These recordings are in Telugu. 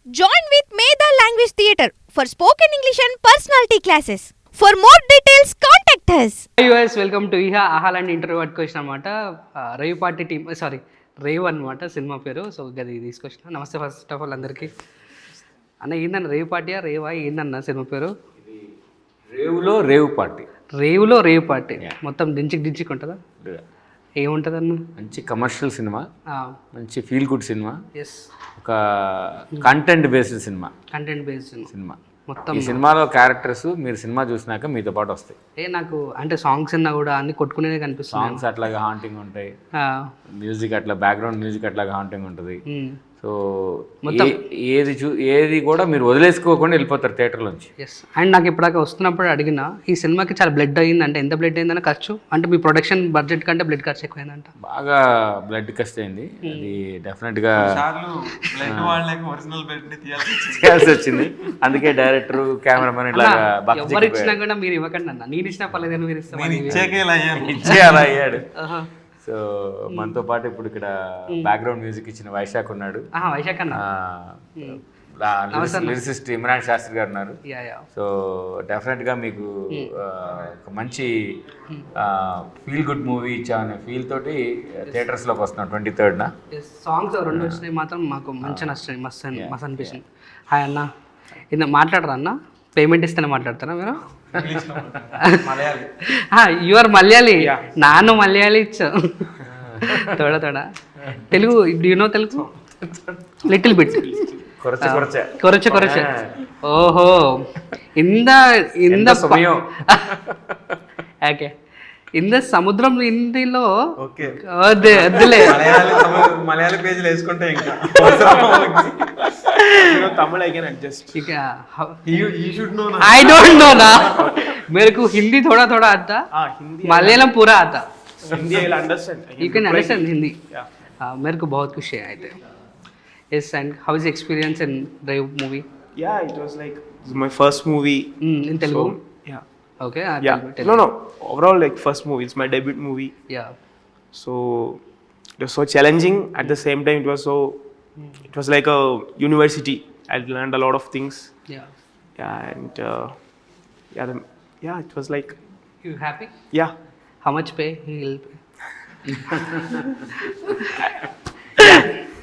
Join with Medha Language Theatre for spoken English and personality classes. For more details, contact us. Hi guys, welcome to ఇహా ఆహాలాంటి ఇంటర్వ్యూ పట్టుకొచ్చిన అనమాట. రేవ్ పార్టీ టీమ్ రేవ్ అనమాట సినిమా పేరు. సో అది తీసుకొచ్చిన. నమస్తే ఫస్ట్ ఆఫ్ ఆల్ అందరికీ. అన్న ఏందన్న రేవ్ పార్టీయా రేవా ఏందన్న సినిమా పేరు? రేవులో రేవ్ పార్టీ. రేవులో రేవ్ పార్టీ మొత్తం డించిక్ ఉంటుందా? ఏముంటుంది అన్న? మంచి కమర్షియల్ సినిమా, Ah, మంచి ఫీల్ గుడ్ సినిమా, yes, ఒక content based cinema. Content based cinema మొత్తం. ఈ సినిమాలో క్యారెక్టర్స్ మీరు సినిమా చూసినాక మీతో పాటు వస్తాయి. నాకు అంటే సాంగ్స్ అన్నా కూడా అన్ని కొట్టుకునేదే కనిపిస్తుంది. సాంగ్స్ అట్లాగా హాంటింగ్ ఉంటాయి, మ్యూజిక్ అట్లా బ్యాక్గ్రౌండ్ మ్యూజిక్ అట్లాగా హాంటింగ్ ఉంటుంది. సో ఏది కూడా మీరు వదిలేసుకోకుండా వెళ్ళిపోతారు థియేటర్లోంచి. ఎస్. అండ్ నాకు ఇప్పటిదాకా వస్తున్నప్పుడు అడిగిన ఈ సినిమాకి చాలా బ్లడ్ అయింది అంటే ఎంత బ్లడ్ అయిందని ఖర్చు అంటే మీ ప్రొడక్షన్ బడ్జెట్ కంటే బ్లడ్ ఖర్చు ఎక్కువైందంట. బాగా బ్లడ్ ఖర్చు అయింది. అది డెఫినెట్గా చేయాల్సి వచ్చింది. అందుకే డైరెక్టర్ కెమెరామెన్ ఇట్లా ఎవరు ఇచ్చినా కూడా మీరు ఇవ్వకండి అన్న. నేను ఇచ్చినా పర్లేదని మీరు ఇచ్చే అలా అయ్యాడు. సో మనతో పాటు ఇప్పుడు ఇక్కడ బ్యాక్గ్రౌండ్ మ్యూజిక్ ఇచ్చిన వైశాఖ్ ఉన్నాడు. వైశాఖ్ అన్న లిరిసిస్ట్ ఇమ్రాన్ శాస్త్రి గారు ఉన్నారు. యా. సో డెఫినెట్గా మీకు ఒక మంచి ఫీల్ గుడ్ మూవీ ఇచ్చామనే ఫీల్ తోటి థియేటర్స్లోకి వస్తున్నాం 23rd. సాంగ్స్ రెండు వచ్చినాయి మాత్రం మాకు మంచిగా నచ్చాయి. మస్తు అనిపించింది. హాయ్ అన్న, ఇది మాట్లాడరా అన్న? పేమెంట్ ఇస్తేనే మాట్లాడతారా మీరు? యువర్ మలయాళీ. నాను మలయాళీ ఇచ్చు తోడా Telugu. You know Telugu little bit కొరచ. ఓహో, ఇంద సమయం ఓకే. ఇంద సముద్రం హిందీలో వద్దులే. మలయాళ పేజీలు వేసుకుంటే ఇంకా Tamil I can adjust. You should know. I don't know ना. मेरे को हिंदी थोड़ा आता. हिंदी मलयालम पूरा आता. Hindi I will understand. You can understand Hindi. Yeah. मेरे को बहुत खुशी है आते. Yes, and how is the experience in Rave movie? Yeah, it was like this is my first movie. In Telugu? So, yeah. Okay. Yeah. No. Overall, like first movie. It's my debut movie. Yeah. So it was so challenging. At the same time, it was like a university. I learned a lot of things. Yeah. Yeah, and it was like, You happy? yeah. How much pay he'll pay?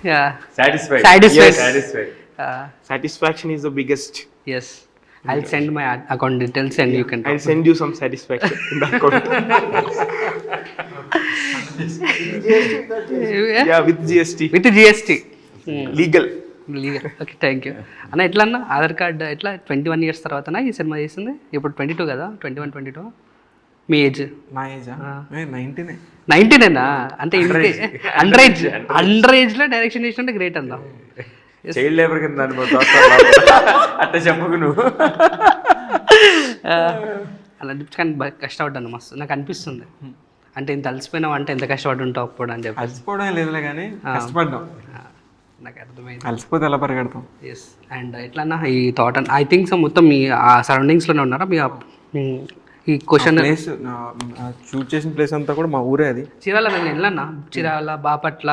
Yeah. Satisfied. Satisfaction is the biggest. Yes. I'll send my account details and you can. I'll send you some satisfaction in the account. Yeah, with GST. With GST. Legal. Okay, thank you అన్న. ఎట్లా అన్న ఆధార్ కార్డ్ ఎట్లా 21 years తర్వాతనా ఈ సినిమా చేసింది? ఇప్పుడు 22 కదా, 21-22 మీ ఏజ్? నా ఏజా? 19. 19ఏనా? అంటే అండర్ ఏజ్లో డైరెక్షన్ చేసినట్టే గ్రేట్ అన్న. చైల్డ్ లేబర్ కింద అట్ట చెప్పుకు నువ్వు. అలా కానీ కష్టపడ్డాను మస్తు. నాకు అనిపిస్తుంది అంటే ఇంత అలసిపోయినావు అంటే ఎంత కష్టపడి ఉంటావు అప్పుడు అని చెప్పి. అలసిపోవడం లేదులే కానీ కష్టపడ్డాం. నాకు అర్థమైంది. అలసిపోతే ఎలా పరిగెడతాం. ఎస్. అండ్ ఎట్లన్నా ఈ thought and I think so మొత్తం మీ ఆ సరౌండింగ్స్లోనే ఉన్నారా? మీ ఈ క్వశ్చన్ ప్లేస్ షూట్ చేసిన ప్లేస్ అంతా కూడా మా ఊరే. అది చీరాల నేను వెళ్ళానా, చీరాల, బాపట్ల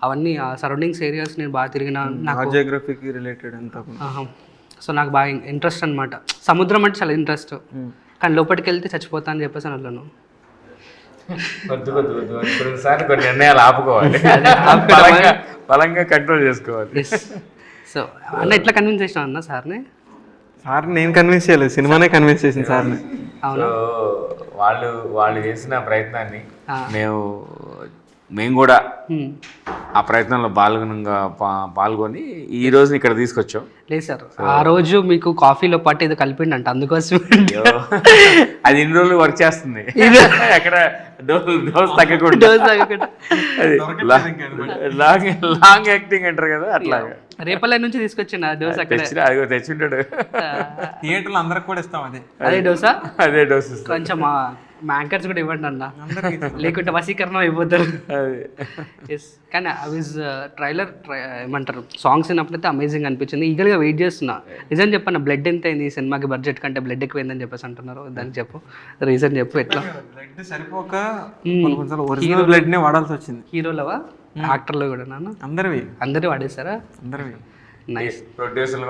అవన్నీ ఆ సరౌండింగ్స్ ఏరియాస్ నేను బాగా తిరిగినా. నాకు జియోగ్రఫీకి రిలేటెడ్ అంతా. సో నాకు బాగా ఇంట్రెస్ట్ అనమాట. సముద్రం అంటే చాలా ఇంట్రెస్ట్, కానీ లోపలికి వెళ్తే చచ్చిపోతా అని చెప్పేసి అన్నాను. కొద్ది కొన్నిసార్లు కొన్ని నిర్ణయాలు ఆపుకోవాలి, బలంగా కంట్రోల్ చేసుకోవాలి. సో అన్న ఎట్లా కన్విన్స్ చేసినా అన్న సార్ని? సార్ నేను కన్విన్స్ చేయలేదు, సినిమానే కన్విన్స్ చేసింది సార్ని. అవును. వాళ్ళు చేసిన ప్రయత్నాన్ని మేము కూడా ఆ ప్రయత్నంలో పాల్గొని ఈ రోజు ఇక్కడ తీసుకొచ్చాం. లేదు సార్, ఆ రోజు మీకు కాఫీలో పాటు ఏదో కలిపిండంట, అందుకోసం అది ఇన్ని రోజులు వర్క్ చేస్తుంది. ఎక్కడ డోస్ తగ్గకుండా లాంగ్ యాక్టింగ్ అంటారు కదా, అట్లా రేపల్లె నుంచి తీసుకొచ్చిన డోస్ అక్కడ తెచ్చింటాడు. థియేటర్లో అందరికి కూడా ఇస్తాం అదే డోసా. అదే డోస్ కొంచెం మా యాంకర్స్ కూడా ఇవ్వండి అన్న, లేకుంటే వసీకరణ అయిపోతారు. కానీ అవిజ్ ట్రైలర్ ఏమంటారు సాంగ్స్ విన్నప్పుడైతే అమేజింగ్ అనిపించింది. ఈగల్గా వెయిట్ చేస్తున్నా. నిజం చెప్పన్న, బ్లడ్ ఎంత అయింది ఈ సినిమాకి? బడ్జెట్ కంటే బ్లడ్ ఎక్కువైందని చెప్పేసి అంటున్నారు, దానికి చెప్పు, రీజన్ చెప్పు. ఎట్లా బ్లడ్ సరిపోక ఒరిజినల్ బ్లడ్ నే వాడాల్సి వచ్చింది. హీరోలవా యాక్టర్లు కూడా నాన్న? అందరివి అందరూ వాడేస్తారా? అందరివి. నైస్. ప్రొడ్యూసర్లు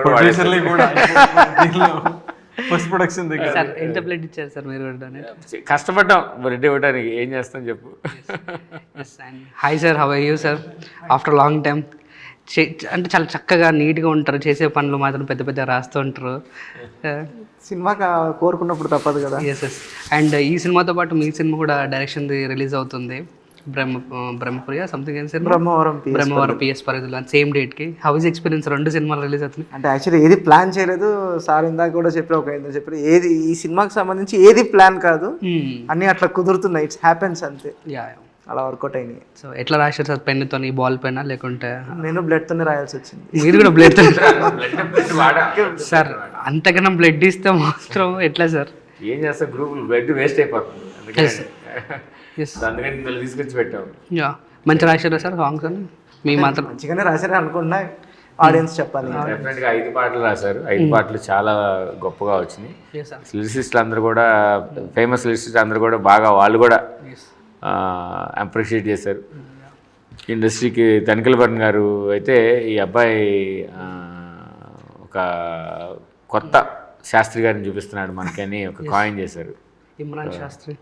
కూడా పోస్ట్ ప్రొడక్షన్ దగ్గర సార్ ఎంత బ్లడ్ ఇచ్చారు సార్ మీరు కూడా? కష్టపడ్డాం రెడ్డి ఇవ్వడానికి, ఏం చేస్తాం చెప్పు. Hi sir, how are you sir after long time? అంటే చాలా చక్కగా నీట్గా ఉంటారు, చేసే పనులు మాత్రం పెద్ద పెద్ద రాస్తూ ఉంటారు. సినిమా కోరుకున్నప్పుడు తప్పదు కదా. Yes yes. అండ్ ఈ సినిమాతో పాటు మీ సినిమా కూడా డైరెక్షన్ది రిలీజ్ అవుతుంది, బ్రహ్మపురి సంథింగ్ ఏం సినిమా, బ్రహ్మవరం పిఎస్ పరిధిలో సేమ్ డేట్కి. How is experience? 2 సినిమాలు రిలీజ్ అవుతున్నాయి. అంటే యాక్చువల్లీ ఏది ప్లాన్ చేయలేదు సార్, ఇందాక కూడా చెప్పారు ఏది ఈ సినిమాకి సంబంధించి ఏది ప్లాన్ కాదు, అన్ని అట్లా కుదురుతున్నాయి, ఇట్స్ హ్యాపెన్స్ అంతే, యా అలా వర్కౌట్ అయినాయి. సో ఎట్లా రాశారు సార్? పెన్నుతో, బాల్ పెన్నా లేకుంటే? నేను బ్లడ్తోనే రాయాల్సి వచ్చింది. మీరు కూడా బ్లడ్ సార్? అంతకన్నా బ్లడ్ ఇస్తే మాత్రం ఎట్లా సార్? ఏం చేస్తా, గ్రూప్ బ్లడ్ వేస్ట్ అయిపోతుంది, అందుకని తీసుకొచ్చి పెట్టాము. యా మంచి రాశారా సార్ సాంగ్స్ అని? మీ మాత్రం మంచిగానే రాశారు అనుకున్నా, ఆడియన్స్ చెప్పాలి. డెఫినెట్గా 5 పాటలు రాశారు, 5 పాటలు చాలా గొప్పగా వచ్చినాయి. లిరిసిస్టులు అందరూ కూడా, ఫేమస్ లిరిసిస్టులు అందరూ కూడా బాగా వాళ్ళు కూడా అప్రిషియేట్ చేశారు. ఇండస్ట్రీకి తనిఖీల భరణ్ గారు అయితే ఈ అబ్బాయి ఒక కొత్త శాస్త్రి గారిని చూపిస్తున్నాడు మనకని ఒక కాయిన్ చేశారు. ఇమ్రాన్ శాస్త్రి.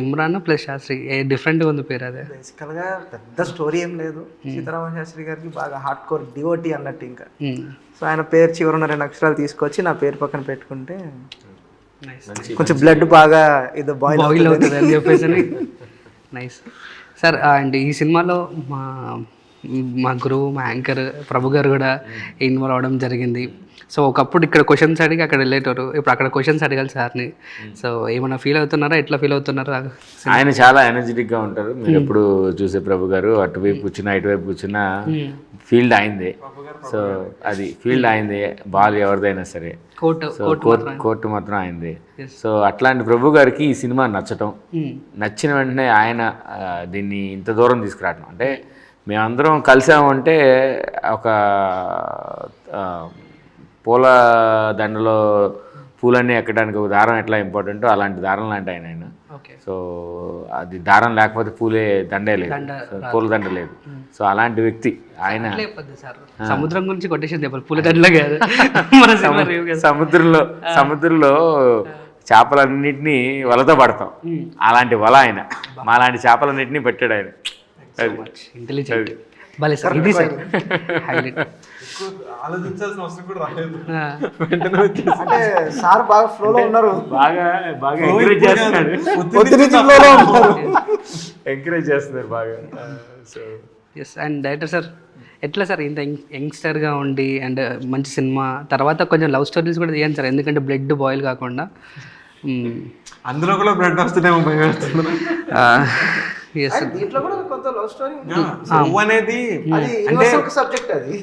ఇమ్రాన్ ప్లస్ శాస్త్రి డిఫరెంట్గా ఉంది పేరు. అదే బేసికల్గా పెద్ద స్టోరీ ఏం లేదు, సీతారామ శాస్త్రి గారికి బాగా హార్డ్ కోర్ డివోటీ అన్నట్టు. ఇంకా సో ఆయన పేరు చివరన 2 అక్షరాలు తీసుకొచ్చి నా పేరు పక్కన పెట్టుకుంటే కొంచెం బ్లడ్ బాగా ఇది బాయిల్ అవుతుంది అని చెప్పేసి. Nice sir. అండ్ ఈ సినిమాలో మా గురువు, మా యాంకర్ ప్రభు గారు కూడా ఇన్వాల్వ్ అవ్వడం జరిగింది. సో ఒకప్పుడు ఇక్కడ క్వశ్చన్స్ అడిగి అక్కడ వెళ్ళేటోరు, ఇప్పుడు అక్కడ క్వశ్చన్స్ అడగాలి సార్ని. సో ఏమైనా ఫీల్ అవుతున్నారా? ఎట్లా ఫీల్ అవుతున్నారా? ఆయన చాలా ఎనర్జెటిక్గా ఉంటారు. మీరు ఎప్పుడు చూసే ప్రభు గారు అటువైపు కూర్చున్నా ఇటువైపు కూర్చున్నా ఫీల్డ్ అయిందే. సో అది ఫీల్డ్ అయిందే, బాల్ ఎవరిదైనా సరే కోర్టు మాత్రం అయింది. సో అట్లాంటి ప్రభు గారికి ఈ సినిమా నచ్చటం, నచ్చిన వెంటనే ఆయన దీన్ని ఇంత దూరం తీసుకురావటం, అంటే మేమందరం కలిసామంటే ఒక పూల దండలో పూలన్నీ ఎక్కడానికి ఒక దారం ఎట్లా ఇంపార్టెంటో అలాంటి దారం లాంటి ఆయన. సో అది దారం లేకపోతే పూలే దండే లేదు, పూల దండ లేదు. సో అలాంటి వ్యక్తి ఆయన. సముద్రం గురించి కొట్టేసింది పూల దండలో కాదు, సముద్రంలో చేపలన్నింటినీ వలతో పడతాం, అలాంటి వల ఆయన. మాలాంటి చేపలన్నింటినీ పెట్టాడు ఆయన. ఇంటెలిజెంట్ భలే సార్. ఇది సార్ హైలైట్. ఆలోచించాల్సిన అవసరం కూడా రాలేదు, అంటే సార్ బాగా ఫ్లోలో ఉన్నారు, బాగా ఎంకరేజ్ చేస్తున్నాడు, ఎంకరేజ్ చేస్తున్నారు బాగా. So yes. And director sir ఎట్లా సార్ ఇంత యంగ్స్టర్గా ఉండి అండ్ మంచి సినిమా తర్వాత కొంచెం లవ్ స్టోరీస్ కూడా తీయండి సార్, ఎందుకంటే బ్లడ్ బాయిల్ కాకుండా. అందులో కూడా బ్లడ్ వస్తుందేమో భయం వేస్తుంది. దీంట్లో కూడా కొంత లవ్ స్టోరీ అనేది అంటే ఒక సబ్జెక్ట్, అది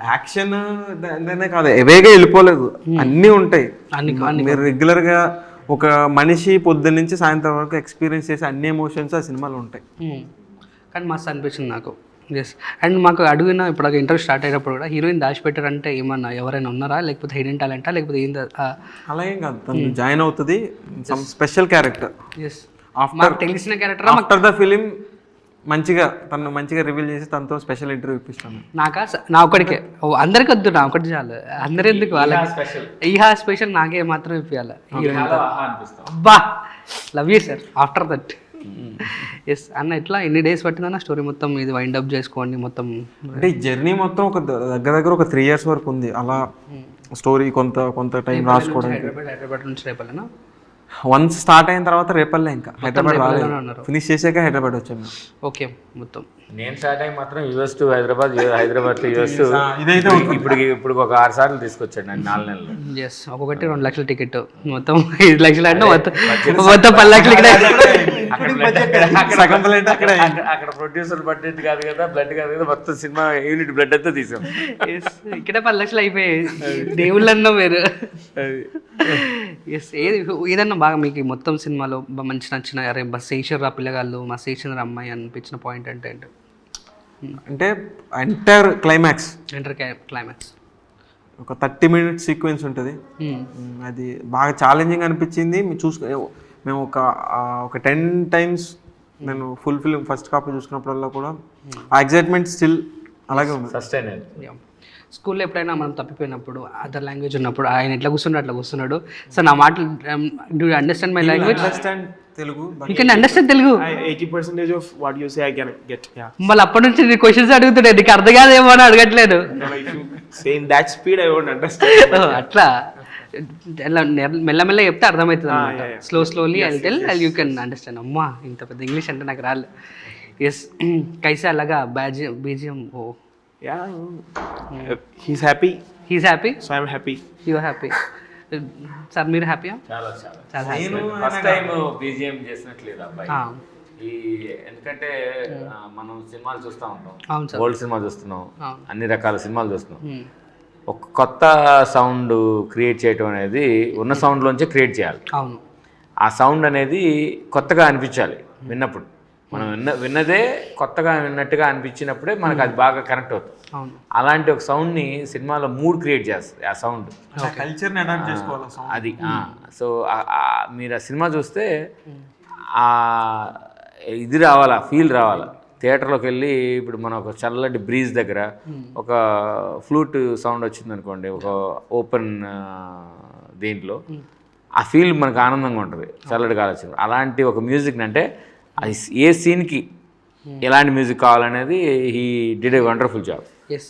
యాక్షన్ దానే కాదు, ఎవేగా వెళ్ళిపోలేదు, అన్నీ ఉంటాయి. మీరు రెగ్యులర్ గా ఒక మనిషి పొద్దున్న నుంచి సాయంత్రం వరకు ఎక్స్పీరియన్స్ చేసే అన్ని ఎమోషన్స్ ఆ సినిమాలో ఉంటాయి. కానీ మస్తు అనిపించింది నాకు. ఎస్. అండ్ మాకు అడిగిన ఇప్పుడు ఇంటర్వ్యూ స్టార్ట్ అయినప్పుడు కూడా హీరోయిన్ దాచిపెట్టారంటే ఏమన్నా ఎవరైనా ఉన్నారా, లేకపోతే హిడెన్ టాలెంటా, లేకపోతే ఏంది? అలా ఏం కాదు, తను జాయిన్ అవుతుంది, సమ్ స్పెషల్ క్యారెక్టర్. ఎస్. మాకు తెలిసిన క్యారెక్టర్. ఆఫ్టర్ ద ఫిలిం మంచిగా తను మంచిగా రివీల్ చేసి తనతో స్పెషల్ ఇంటర్వ్యూ ఇప్పిస్తాను. నా ఒకటికే, అందరికి వద్దు, నా ఒకటి చాలు. అందరు ఎందుకు వాళ్ళకి ఈ స్పెషల్ నాకే మాత్రం ఇప్పించాలి. అబ్బా love you sir. After that yes అన్న. ఎట్లా ఎన్ని డేస్ పట్టిందన్న స్టోరీ మొత్తం ఇది వైండ్ అప్ చేసుకోండి మొత్తం? అంటే ఈ జర్నీ మొత్తం ఒక దగ్గర ఒక 3 years వరకు ఉంది. అలా స్టోరీ కొంత టైం రాసుకోవడానికి. హైదరాబాద్ నుంచి రేపల్లేనా? వన్స్ స్టార్ట్ అయిన తర్వాత రేపల్లే, ఇంకా హైదరాబాద్ రాలేదు, ఫినిష్ చేసాక హైదరాబాద్ వచ్చాము. ఓకే. మొత్తం నేను స్టార్ట్ అయ్యి మాత్రం US to Hyderabad, Hyderabad to US. ఇదైతే ఇప్పుడు ఒక 6 సార్లు తీసుకొచ్చాడు నేను 4 నెలలు. ఎస్. ఒక్కొక్కటి 2 లక్షల టికెట్, మొత్తం 5 లక్షలు అంటే మొత్తం 10 లక్షలు. అక్కడ ప్రొడ్యూసర్ బడ్జెట్ కాదు కదా, బ్లడ్ కాదు కదా, మొత్తం సినిమా యూనిట్ బ్లడ్ అంతా తీసాం. ఇక్కడే 10 లక్షలు అయిపోయాయి. దేవుళ్ళన్నా వేరు. ఎస్. ఏదన్నా బాగా మీకు మొత్తం సినిమాలో మంచి నచ్చిన, అరే బస్ వేసారు పిల్లగాళ్ళు, మా స్టేషన్ అమ్మాయి అనిపించిన పాయింట్ అంటే ఎంటైర్ క్లైమాక్స్ ఒక 30 minutes సీక్వెన్స్ ఉంటుంది. అది బాగా ఛాలెంజింగ్ అనిపించింది. మేము ఒక 10 times నేను ఫుల్ ఫిల్మ్ ఫస్ట్ కాపీ చూసుకున్నప్పుడల్లా కూడా ఆ ఎగ్జైట్మెంట్ స్టిల్ అలాగే ఉంది. సస్టైన్ స్కూల్లో ఎప్పుడైనా మనం తప్పిపోయినప్పుడు అదర్ లాంగ్వేజ్ ఉన్నప్పుడు ఆయన ఎట్లా కూర్చున్నాడు అట్లా కూర్చున్నాడు. సో నా మాటలు do understand my language? Understand Telugu you can understand Telugu? 80% of what you say I can get. Yeah. మళ్ళీ అప్పటి నుంచి నీ క్వశ్చన్స్ అడుగుతుండే, నీకు అర్థం కాదేమో అని అడగట్లేదు. If you say in that speed, I won't understand. అట్లా మెల్లమెల్ల చెప్తే అర్థమవుతుంది అనమాట. Slowly I tell you can understand. అమ్మా ఇంత పెద్ద ఇంగ్లీష్ అంటే నాకు రాలేదు. ఎస్ కైసా అలాగా BGM. Oh Yeah. He's happy, he's happy, so I'm happy. You happy. Sir మీరు హ్యాపీయా? చాలా చాలా హ్యాపీ. ఫస్ట్ టైం బీజిఎం చేసినట్లేదు అబ్బాయి. ఈ ఎందుకంటే మనం సినిమాలు చూస్తూ ఉంటాం, అవును సార్. ఓల్డ్ సినిమా చూస్తున్నాం, అవును. అన్ని రకాల సినిమాలు చూస్తున్నాం. ఒక కొత్త సౌండ్ క్రియేట్ చేయడం అనేది ఉన్న సౌండ్లోంచే క్రియేట్ చేయాలి. అవును. ఆ సౌండ్ అనేది కొత్తగా అనిపించాలి విన్నప్పుడు. మనం విన్నదే కొత్తగా విన్నట్టుగా అనిపించినప్పుడే మనకు అది బాగా కనెక్ట్ అవుతుంది. అవును. అలాంటి ఒక సౌండ్ని సినిమాలో మూడ్ క్రియేట్ చేస్తుంది ఆ సౌండ్. కల్చర్ని అడాప్ట్ చేసుకోవాలి అది. సో మీరు ఆ సినిమా చూస్తే ఆ ఇది రావాలా, ఫీల్ రావాలా. థియేటర్లోకి వెళ్ళి ఇప్పుడు మనం ఒక చల్లటి బ్రీజ్ దగ్గర ఒక ఫ్లూట్ సౌండ్ వచ్చింది అనుకోండి, ఒక ఓపెన్ దీంట్లో ఆ ఫీల్ మనకు ఆనందంగా ఉంటుంది చల్లటి గాలి వచ్చినప్పుడు. అలాంటి ఒక మ్యూజిక్ని అంటే అది ఏ సీన్కి ఎలాంటి మ్యూజిక్ కావాలనేది he did a wonderful job. Yes.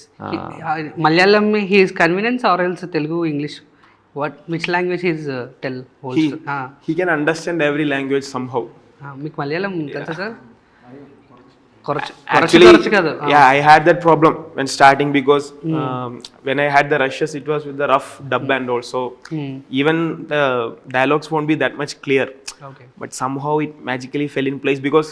Malayalam he's convenience or else Telugu, English? Which language he's tell whole? He can understand every language somehow. మీకు మలయాళం తెలుసా సార్? Actually, కొరచు కాదు. yeah, I had that problem when starting because when I had the rushes, it was with the rough dub and also even the dialogues won't be that much clear. Okay. But somehow it magically fell in place because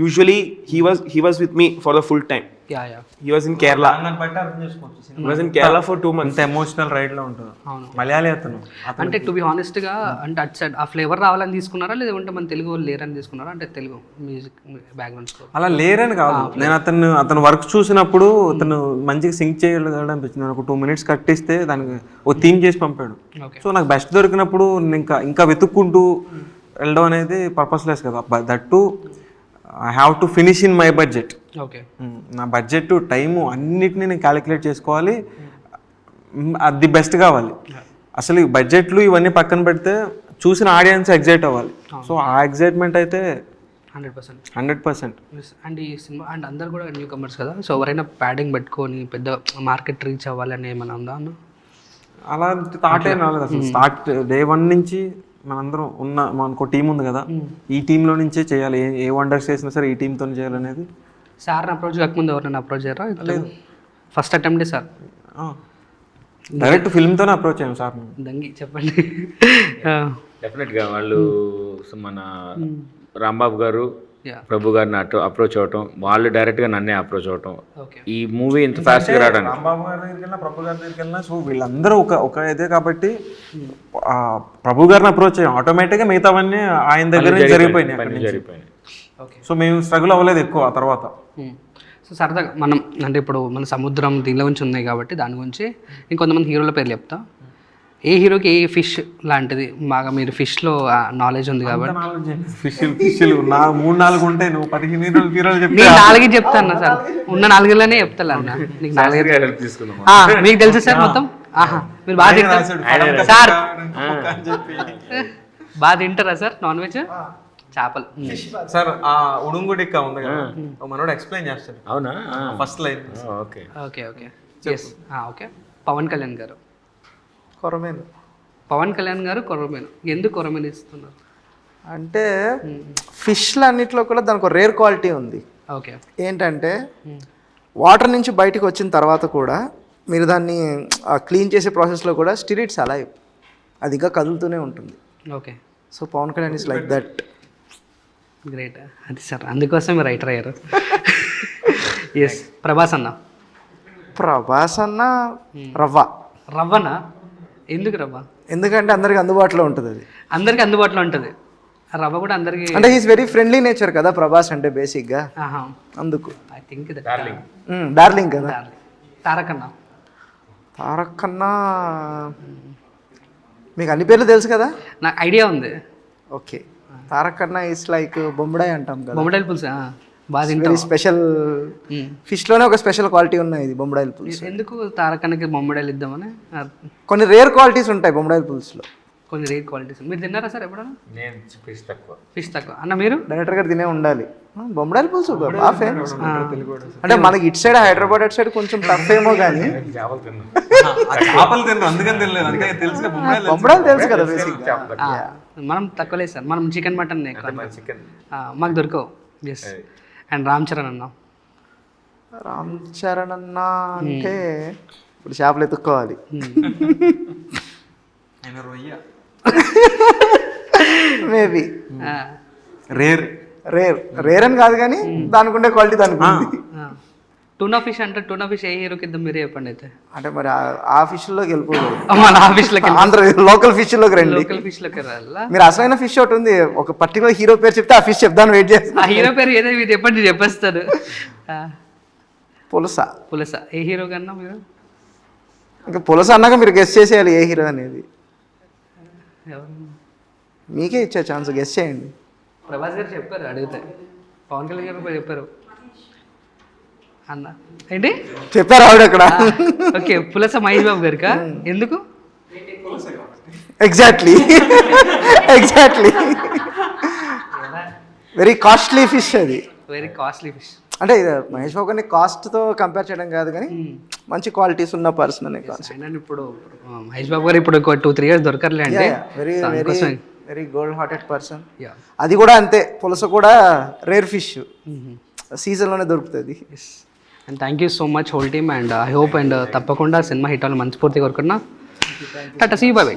usually he was with me for the full time. Yeah, yeah. He was in Kerala. దాన్ని బట్టి అర్థం చేసుకోవచ్చు. He was in Kerala for 2 months. అంత ఎమోషనల్ రైడ్ లో ఉంటుంది. అవును. మలయాళీ అతను అంటే టు బి హానెస్ట్ గా అంటే అటు సైడ్ ఆ ఫ్లేవర్ రావాలని తీసుకున్నారా, లేదంటే మన తెలుగు వాళ్ళు లేరని తీసుకున్నారా? అంటే తెలుగు మ్యూజిక్ బ్యాక్గ్రౌండ్ స్కోర్ అలా లేరని కాదు. నేను అతను వర్క్ చూసినప్పుడు అతను మంచిగా సింక్ చేయగలగడం అనిపించింది. నాకు 2 minutes కట్టిస్తే దానికి ఓ థీమ్ చేసి పంపాడు. Okay. సో నాకు బెస్ట్ దొరికినప్పుడు ఇంకా వెతుక్కుంటూ వెళ్ళడం అనేది పర్పస్లెస్ కదా. That to I have to finish in my budget. Okay. నా బడ్జెట్ టైము అన్నిటిని నేను క్యాలిక్యులేట్ చేసుకోవాలి. అది బెస్ట్ కావాలి. అసలు ఈ బడ్జెట్లు ఇవన్నీ పక్కన పెడితే చూసిన ఆడియన్స్ ఎగ్జైట్ అవ్వాలి. సో ఆ ఎగ్జైట్మెంట్ అయితే 100%. 100%. అండ్ ఈ సినిమా అండ్ అందరు కూడా న్యూ కమర్స్ కదా, సో ఎవరైనా ప్యాడింగ్ పెట్టుకొని పెద్ద మార్కెట్ రీచ్ అవ్వాలని ఏమైనా ఉందా అన్న? అలాంటి థాట్ ఏం రాలేదు అసలు. స్టార్ట్ డే 1 నుంచి మనందరం మనకు టీం ఉంది కదా, ఈ టీంలో నుంచే చేయాలి. ఏ వండర్స్ చేసినా సరే ఈ టీంతో చేయాలనేది. సార్ని అప్రోచ్ కాకముందు ఎవరైనా అప్రోచ్ అయ్యారా? లేదు, ఫస్ట్ అటెంప్టే సార్. డైరెక్ట్ ఫిల్మ్తోనే అప్రోచ్ అయ్యాం సార్. దంగి చెప్పండి. డెఫినెట్గా వాళ్ళు మన రాంబాబు గారు, ప్రభు గారిని అప్రోచ్ అవటం, వాళ్ళు డైరెక్ట్గా నన్నే అప్రోచ్ అవటం, ఈ మూవీ ఇంత ఫాస్ట్గా రావడానికి. రాంబాబు గారి దగ్గరికి వెళ్ళినా, ప్రభు గారి దగ్గరికి వెళ్ళినా, సో వీళ్ళందరూ ఒక ఇదే కాబట్టి ప్రభు గారిని అప్రోచ్ అయ్యాం. ఆటోమేటిక్గా మిగతావన్నీ ఆయన దగ్గర నుంచి జరిగిపోయినాయి. సో మేము స్ట్రగుల్ అవ్వలేదు ఎక్కువ ఆ తర్వాత. సో సరదాగా మనం అంటే ఇప్పుడు మన సముద్రం దీనిలో నుంచి ఉన్నాయి కాబట్టి దాని గురించి ఇంకొంతమంది హీరోల పేర్లు చెప్తా. ఏ హీరోకి ఏ ఫిష్ లాంటిది బాగా, మీరు ఫిష్లో నాలెడ్జ్ ఉంది కాబట్టి ఫిష్లు 3-4 ఉంటాయి. నువ్వు 15 హీరోలు చెప్పి నేను 4 చెప్తాను సార్, ఉన్న 4లోనే చెప్తాను అన్న. నీకు 4 తీసుకున్నాం. మీకు తెలుసు సార్ మొత్తం? మీరు బాగా తింటారు సార్? బాగా తింటారా సార్ నాన్ వెజ్? చేపలు సార్. ఆ ఉడుంగుడిక్క ఉంది కదా, మనోడు ఎక్స్ప్లెయిన్ చేస్తాడు. అవునా? First line. Okay okay okay yes okay. Pavan Kalyan గారు కొరమేను. పవన్ కళ్యాణ్ గారు కొరమేను. ఎందుకు కొరమేను ఇస్తున్నారు అంటే ఫిష్లు అన్నిట్లో కూడా దానికి ఒక రేర్ క్వాలిటీ ఉంది. ఓకే. ఏంటంటే వాటర్ నుంచి బయటకు వచ్చిన తర్వాత కూడా మీరు దాన్ని క్లీన్ చేసే ప్రాసెస్లో కూడా స్టిల్ ఇట్స్ అలైవ్, అది ఇంకా కదులుతూనే ఉంటుంది. Okay. So Pavan Kalyan is like that. Great. అది సార్, అందుకోసం మీరు రైటర్ అయ్యారు. ఎస్. ప్రభాస్ అన్న. ప్రభాస్ అన్న రవ్వనా? ఎందుకు రవ్వ? ఎందుకంటే అందరికి అందుబాటులో ఉంటుంది. అది అందరికి అందుబాటులో ఉంటుంది. రవ్వ కూడా అందరికి అంటే హీస్ వెరీ ఫ్రెండ్లీ నేచర్ కదా ప్రభాస్ అంటే బేసిక్గా, అందుకు. ఐ థింక్ డార్లింగ్ కదా. తారక్ అన్న. తారక్ కన్నా మీకు అన్ని పేర్లు తెలుసు కదా? నాకు ఐడియా ఉంది. ఓకే. తారక్ కన్నా ఇస్ లైక్ బొమ్మడాయి అంటాం కదా. బొమ్మడాయిల పులుసు. బాగా వెరీ తింటావు స్పెషల్ ఫిష్లోనే ఒక స్పెషల్ క్వాలిటీ ఉన్నాయి ఇది బొమ్మడాయిల పులుసు. ఎందుకు తారకానికి బొమ్మడాయిలు ఇద్దామని కొన్ని రేర్ క్వాలిటీస్ ఉంటాయి బొమ్మడాయిల పులుసులో. కొన్ని రేట్ క్వాలిటీస్. మీరు తిన్నారా సార్ ఎప్పుడైనా? నేను ఫిష్ తక్కువ. ఫిష్ తక్కువ అన్న మీరు? డైరెక్టర్ గారు తినే ఉండాలి. బొమ్మడాయిల పులుసు బాగా ఫేమస్. అంటే మనకి ఇటు సైడ్ హైదరాబాద్ అటు సైడ్ కొంచెం టఫ్ ఏమో కానీ చేపలు తిన్నాను. చేపలు తిన్నాను అందుకని తినలేదు, అంటే తెలుసు బొమ్మడాయిలు తెలుసు కదా బేసిక్. మనం తక్కువ లేదు సార్, మనం చికెన్ మటన్ చికెన్ మాకు దొరకవు. ఎస్. అండ్ రామ్ చరణ్ అన్న? రామ్ చరణ్ అన్న అంటే ఇప్పుడు చేపలు ఎత్తుక్కోవాలి. ఆయన రొయ్య మేబీ రేర్ రేర్ అని కాదు కానీ దానికి ఉండే క్వాలిటీ దానికి ఉంది. టూనా ఫిష్ అంటే టూనా ఫిష్ ఏ హీరోకి ఇద్దాం మీరే చెప్పండి అయితే. అంటే మరి ఆ ఫిష్లోకి వెళ్ళిపోదు, మన ఆఫీస్లోకి ఆంధ్ర లోకల్ ఫిష్లోకి రండి. లోకల్ ఫిష్లోకి రాలా? మీరు అసలైన ఫిష్ ఒకటి ఉంది, ఒక పర్టికులర్ హీరో పేరు చెప్తే ఆ ఫిష్ చెప్తాను వెయిట్ చేస్తాను. ఆ హీరో పేరు ఏదో మీరు చెప్పండి, చెప్పేస్తారు. పులస. పులస ఏ హీరో కన్నా మీరు? ఇంకా పులస అన్నాక మీరు గెస్ట్ చేసేయాలి ఏ హీరో అనేది. మీకే ఇచ్చే ఛాన్స్, గెస్ట్ చేయండి. ప్రభాస్ గారు చెప్పారు అడిగితే, పవన్ కళ్యాణ్ గారు కూడా చెప్పారు అన్న. ఏంటి చెప్పారు ఆవిడ అక్కడ? ఓకే, పులస మహేష్ బాబు గారికా? ఎందుకు? ఎగ్జాక్ట్లీ వెరీ కాస్ట్లీ ఫిష్ అది. Very costly fish. అంటే ఇది మహేష్ బాబు గారిని కాస్ట్తో కంపేర్ చేయడం కాదు కానీ మంచి క్వాలిటీస్ ఉన్న పర్సన్ అనే కాన్సెప్ట్. అయినా ఇప్పుడు మహేష్ బాబు గారు ఇప్పుడు ఒక 2-3 years దొరకర్లే అండి. Very very very gold hearted person. Yeah. అది కూడా అంతే, పులస కూడా రేర్ ఫిష్, సీజన్లోనే దొరుకుతుంది. And thank you so much whole team. And I hope and తప్పకుండా సినిమా హిట్ అవ్వాలి మనస్ఫూర్తిగా కోరుకున్నా. Tata, see you, bye by.